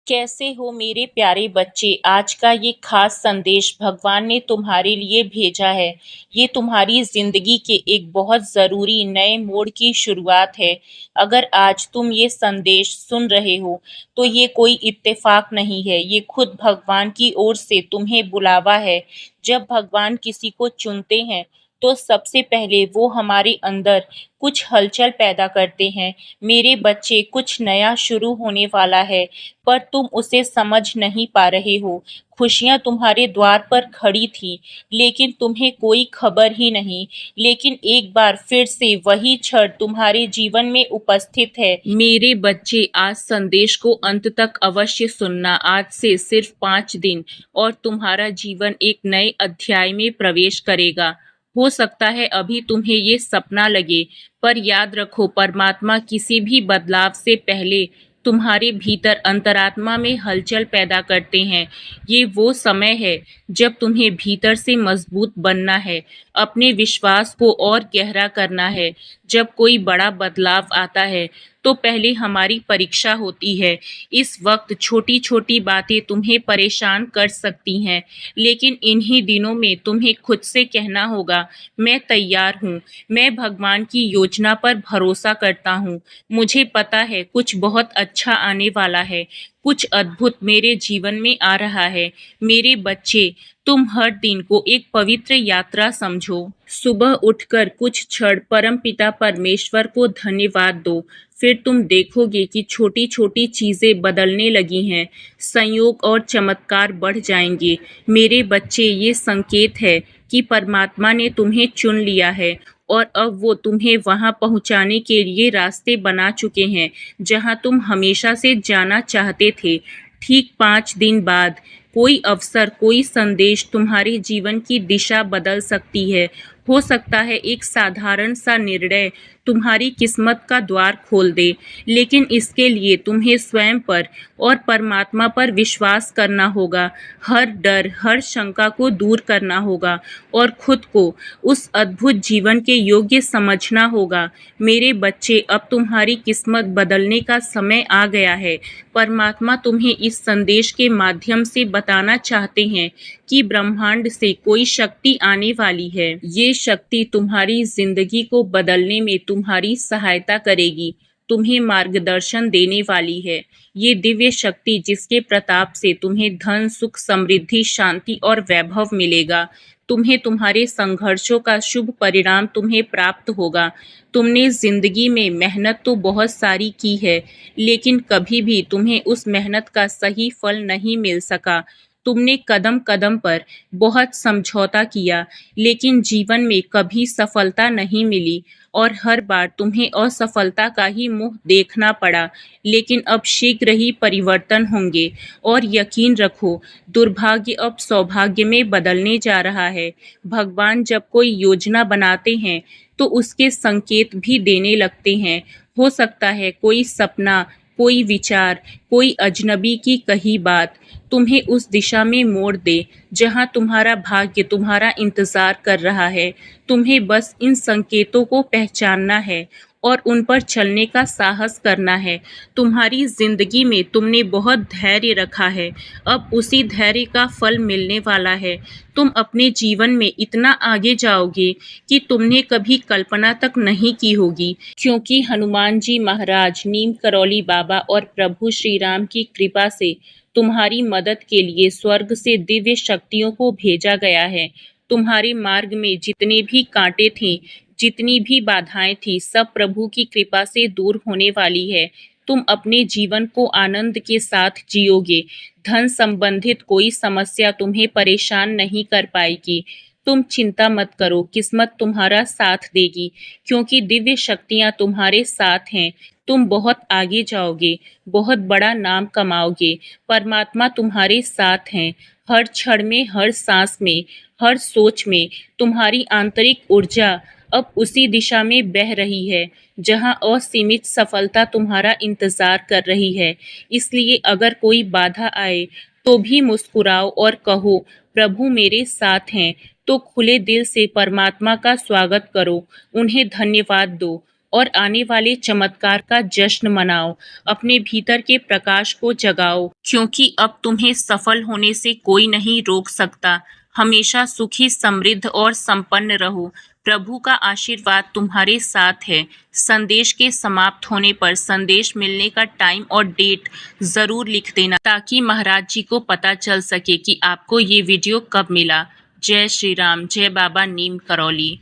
कैसे हो मेरे प्यारे बच्चे। आज का ये खास संदेश भगवान ने तुम्हारे लिए भेजा है। ये तुम्हारी जिंदगी के एक बहुत जरूरी नए मोड़ की शुरुआत है। अगर आज तुम ये संदेश सुन रहे हो तो ये कोई इत्तेफाक नहीं है, ये खुद भगवान की ओर से तुम्हें बुलावा है। जब भगवान किसी को चुनते हैं तो सबसे पहले वो हमारे अंदर कुछ हलचल पैदा करते हैं। मेरे बच्चे, कुछ नया शुरू होने वाला है, पर तुम उसे समझ नहीं पा रहे हो। खुशियां तुम्हारे द्वार पर खड़ी थी, लेकिन तुम्हें कोई खबर ही नहीं। लेकिन एक बार फिर से वही क्षण तुम्हारे जीवन में उपस्थित है। मेरे बच्चे, आज संदेश को अंत तक अवश्य सुनना। आज से सिर्फ 5 दिन और तुम्हारा जीवन एक नए अध्याय में प्रवेश करेगा। हो सकता है अभी तुम्हें ये सपना लगे, पर याद रखो, परमात्मा किसी भी बदलाव से पहले तुम्हारे भीतर अंतरात्मा में हलचल पैदा करते हैं। ये वो समय है जब तुम्हें भीतर से मजबूत बनना है, अपने विश्वास को और गहरा करना है। जब कोई बड़ा बदलाव आता है तो पहले हमारी परीक्षा होती है। इस वक्त छोटी छोटी बातें तुम्हें परेशान कर सकती हैं, लेकिन इन्हीं दिनों में तुम्हें खुद से कहना होगा, मैं तैयार हूँ, मैं भगवान की योजना पर भरोसा करता हूँ। मुझे पता है कुछ बहुत अच्छा आने वाला है, कुछ अद्भुत मेरे जीवन में आ रहा है। मेरे बच्चे, तुम हर दिन को एक पवित्र यात्रा समझो। सुबह उठकर कुछ क्षण परमपिता परमेश्वर को धन्यवाद दो। फिर तुम देखोगे कि छोटी छोटी चीजें बदलने लगी हैं, संयोग और चमत्कार बढ़ जाएंगे। मेरे बच्चे, ये संकेत है कि परमात्मा ने तुम्हें चुन लिया है और अब वो तुम्हें वहां पहुंचाने के लिए रास्ते बना चुके हैं जहां तुम हमेशा से जाना चाहते थे। ठीक 5 दिन बाद कोई अवसर, कोई संदेश तुम्हारे जीवन की दिशा बदल सकती है। हो सकता है एक साधारण सा निर्णय तुम्हारी किस्मत का द्वार खोल दे, लेकिन इसके लिए तुम्हें स्वयं पर और परमात्मा पर विश्वास करना होगा। हर डर, हर शंका को दूर करना होगा और खुद को उस अद्भुत जीवन के योग्य समझना होगा। मेरे बच्चे, अब तुम्हारी किस्मत बदलने का समय आ गया है। परमात्मा तुम्हें इस संदेश के माध्यम से बताना चाहते हैं कि ब्रह्मांड से कोई शक्ति आने वाली है। ये शक्ति तुम्हारी जिंदगी को बदलने में तुम्हारी सहायता करेगी, तुम्हें मार्गदर्शन देने वाली है। ये दिव्य शक्ति जिसके प्रताप से तुम्हें धन, सुख, समृद्धि, शांति और वैभव मिलेगा। तुम्हें तुम्हारे संघर्षों का शुभ परिणाम तुम्हें प्राप्त होगा। तुमने जिंदगी में मेहनत तो बहुत सारी की है, लेकिन कभी भी तुम्हें उस मेहनत का सही फल नहीं मिल सका। तुमने कदम कदम पर बहुत समझौता किया, लेकिन जीवन में कभी सफलता नहीं मिली और हर बार तुम्हें असफलता का ही मुंह देखना पड़ा। लेकिन अब शीघ्र ही परिवर्तन होंगे और यकीन रखो, दुर्भाग्य अब सौभाग्य में बदलने जा रहा है। भगवान जब कोई योजना बनाते हैं तो उसके संकेत भी देने लगते हैं। हो सकता है कोई सपना, कोई विचार, कोई अजनबी की कही बात तुम्हें उस दिशा में मोड़ दे जहां तुम्हारा भाग्य तुम्हारा इंतजार कर रहा है। तुम्हें बस इन संकेतों को पहचानना है और उन पर चलने का साहस करना है। तुम्हारी जिंदगी में तुमने बहुत धैर्य रखा है, अब उसी धैर्य का फल मिलने वाला है। तुम अपने जीवन में इतना आगे जाओगे कि तुमने कभी कल्पना तक नहीं की होगी, क्योंकि हनुमान जी महाराज, नीम करौली बाबा और प्रभु श्री राम की कृपा से तुम्हारी मदद के लिए स्वर्ग से दिव्य शक्तियों को भेजा गया है। तुम्हारे मार्ग में जितने भी कांटे थे, जितनी भी बाधाएं थी, सब प्रभु की कृपा से दूर होने वाली है। तुम अपने जीवन को आनंद के साथ जियोगे। धन संबंधित कोई समस्या तुम्हें परेशान नहीं कर पाएगी। तुम चिंता मत करो, किस्मत तुम्हारा साथ देगी, क्योंकि दिव्य शक्तियां तुम्हारे साथ हैं। तुम बहुत आगे जाओगे, बहुत बड़ा नाम कमाओगे। परमात्मा तुम्हारे साथ हैं। हर क्षण में, हर सांस में, हर सोच में तुम्हारी आंतरिक ऊर्जा अब उसी दिशा में बह रही है जहां असीमित सफलता तुम्हारा इंतजार कर रही है। इसलिए अगर कोई बाधा आए तो भी मुस्कुराओ और कहो, प्रभु मेरे साथ हैं। तो खुले दिल से परमात्मा का स्वागत करो, उन्हें धन्यवाद दो और आने वाले चमत्कार का जश्न मनाओ। अपने भीतर के प्रकाश को जगाओ, क्योंकि अब तुम्हें सफल होने से कोई नहीं रोक सकता। हमेशा सुखी, समृद्ध और संपन्न रहो। प्रभु का आशीर्वाद तुम्हारे साथ है। संदेश के समाप्त होने पर संदेश मिलने का टाइम और डेट ज़रूर लिख देना, ताकि महाराज जी को पता चल सके कि आपको ये वीडियो कब मिला। जय श्री राम, जय बाबा नीम करौली।